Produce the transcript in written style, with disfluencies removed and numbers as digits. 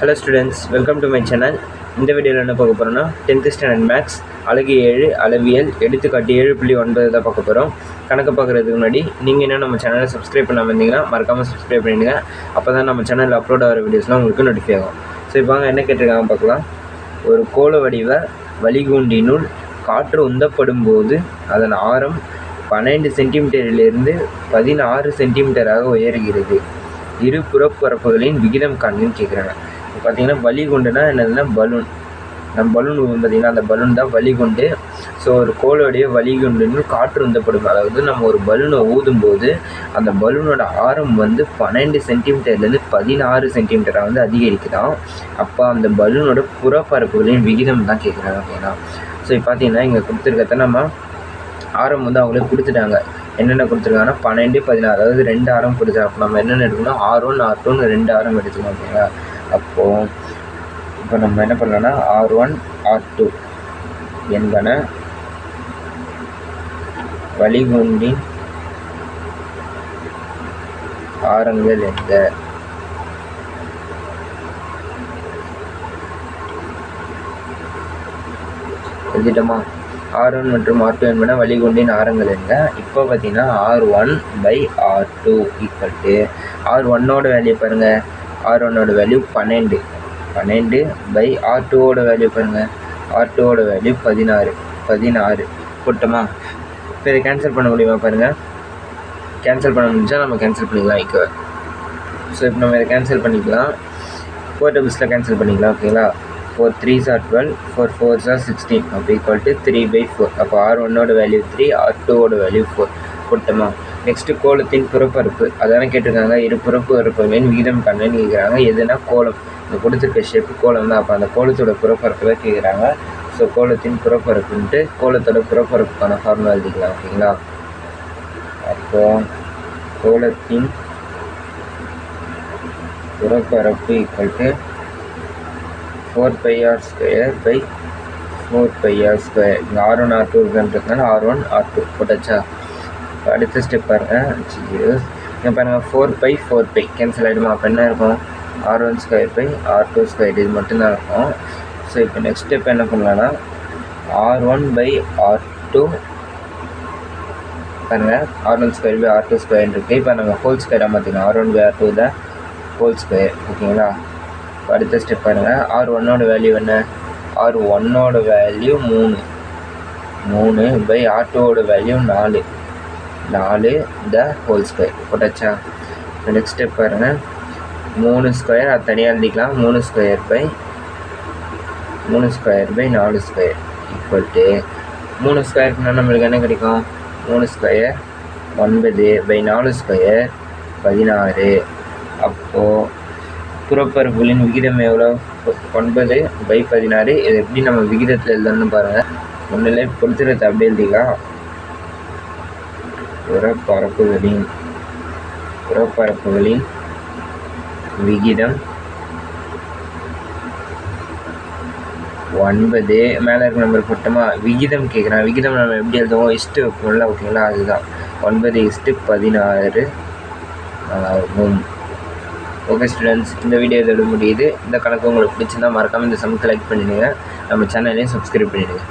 Hello students, welcome to my channel. இந்த வீடியோவில் என்ன பார்க்க போகிறோம்னா 10th ஸ்டாண்டர்ட் மேக்ஸ் அழகு 7 அளவியல் எடுத்துக்காட்டு 7.9 தான் பார்க்க போகிறோம். கணக்கு பார்க்குறதுக்கு முன்னாடி நீங்கள் என்ன நம்ம சேனலை சப்ஸ்கிரைப் பண்ணாமல் இருந்தீங்கன்னா மறக்காமல் சப்ஸ்கிரைப் பண்ணிடுங்க. அப்போ தான் நம்ம சேனலில் அப்லோட் ஆகிற வீடியோஸ்லாம் உங்களுக்கு நோட்டிஃபை ஆகும். ஸோ இப்போ வாங்க என்ன கேட்டிருக்காங்க பார்க்கலாம். ஒரு கோள வடிவ வளிகுண்டினுள் காற்று உந்தப்படும் போது அதன் ஆரம் 12 சென்டிமீட்டரிலிருந்து 16 சென்டிமீட்டராக உயர்கிறது. இரு புறப்பரப்புகளின் விகிதம் காண்புன்னு கேட்குறாங்க. இப்போ பார்த்தீங்கன்னா வளிகுண்டுனா என்னதுன்னா பலூன். நம்ம பலூன் பார்த்தீங்கன்னா அந்த பலூன் தான் வளிகுண்டு. ஸோ ஒரு கோளுடைய வளிகுண்டுன்னு காற்று உந்தப்படும், அதாவது நம்ம ஒரு பலூனை ஊதும்போது அந்த பலூனோட ஆரம் 12 சென்டிமீட்டர்லேருந்து 16 சென்டிமீட்டராக அதிகரிக்குதான். அப்போ அந்த பலூனோட புறப்பரப்புகளின் விகிதம் தான் கேட்குறாங்க. ஓகேங்களா? ஸோ இப்போ பார்த்தீங்கன்னா இங்கே கொடுத்துருக்கத நம்ம ஆரம் அவங்களே கொடுத்துட்டாங்க. என்னென்ன கொடுத்துருக்காங்கன்னா 12, 16, அதாவது 2 ஆரம் கொடுத்தா. அப்போ நம்ம என்னென்ன எடுக்கணும், R1 R2ன்னு 2 ஆரம் எடுத்துக்கணும். ஓகேங்களா? அப்போது இப்போ நம்ம என்ன பண்ணலாம்னா R1 R2 என்பன வளிகுண்டின் ஆரங்கள் எந்த? எழுதிட்டோமா? R1 மற்றும் R2 என்பன வளிகுண்டின் ஆரங்கள் என்ன? இப்போ பார்த்தீங்கன்னா R1/R2 ஈக்குவல் R1ஓட வேல்யூ பாருங்கள். R1ஓட வேல்யூ 12/R2ஓட வேல்யூ பாருங்கள். R2ஓட வேல்யூ 16 போட்டோமா? இப்போ இதை கேன்சல் பண்ண முடியுமா பாருங்கள். கேன்சல் பண்ண முடிஞ்சா நம்ம கேன்சல் பண்ணிக்கலாம் இப்போ. ஸோ இப்போ நம்ம இதை கேன்சல் பண்ணிக்கலாம். 4 டபுள்ஸில் கேன்சல் பண்ணிக்கலாம். ஓகேங்களா? 4 3s are 12, 4 4s are 16. அப்போ ஈக்குவல் டு 3/4. அப்போ R1ஓட வேல்யூ 3, R2ஓட வேல்யூ 4 போட்டோமா? நெக்ஸ்ட்டு கோலத்தின் புறப்பரப்பு அதானே கேட்டிருக்காங்க. இரு புறப்பரப்புகளின் விகிதம் கண்ணுன்னு கேட்குறாங்க. எதுனா கோலம், இந்த கொடுத்துருக்க ஷேப்பு கோலம் தான். அப்போ அந்த கோலத்தோட புறப்பரப்பு தான் கேட்குறாங்க. ஸோ கோலத்தின் புறப்பரப்புன்ட்டு கோலத்தோட புறப்பரப்புக்கான ஃபார்முலா எழுதிக்கலாம். ஓகேங்களா? அப்போது கோலத்தின் புறப்பரப்பு ஈக்குவல் டு 4πr²/4πr². இங்கே R1 R2 இருக்குன்றதுனால R1 R2 போட்டாச்சா? அடுத்த ஸ்டெப் பாருங்கள். இங்கே பாருங்கள் 4π கேன்சல் ஆகிடுமா? அப்போ என்ன இருக்கும்? R1²/R2². இது மட்டும்தான் இருக்கும். ஸோ இப்போ நெக்ஸ்ட் ஸ்டெப் என்ன பண்ணலான்னா R1/R2 பாருங்கள். R1²/R2² இருக்குது. இப்போ நம்ம ஹோல் ஸ்கொயராக மாற்றிக்கலாம். R1/R2 தான் ஹோல் ஸ்கொயர். ஓகேங்களா? அடுத்த ஸ்டெப் பாருங்கள். R1ஓட வேல்யூ என்ன? R1ஓட வேல்யூ 3/R2ஓட வேல்யூ 4 த ஹோல் ஸ்கொயர் போட்டாச்சா? இப்போ நெக்ஸ்ட் ஸ்டெப் பாருங்கள். 3² அது தனியாக எழுதிக்கலாம். 3² ஈக்குவல் டு 3² நம்மளுக்கு என்ன கிடைக்கும்? 3² 9/4² 16. அப்போது புறப்பரப்புகளின் விகிதம் எவ்வளோ? 9/16. இது எப்படி நம்ம விகிதத்தில் எழுதணும்னு பாருங்கள். ஒன்றில் கொடுத்துருது அப்படியே எழுதிக்கலாம். புறப்பரப்புகளின் விகிதம் 9 மேலே இருக்க நம்பர் போட்டோமா? விகிதம் கேட்குறான். விகிதம் நம்ம எப்படி எழுதுவோம்? இஸ்ட்டு வைப்போம்ல. ஓகேங்களா? அதுதான் 9:16 ஆகும். ஓகே ஸ்டூடெண்ட்ஸ், இந்த வீடியோ இதோட முடியுது. இந்த கணக்கு உங்களுக்கு பிடிச்சிருந்தா மறக்காமல் இந்த சமத்தை லைக் பண்ணிடுங்க. நம்ம சேனலையும் சப்ஸ்கிரைப் பண்ணிடுங்க.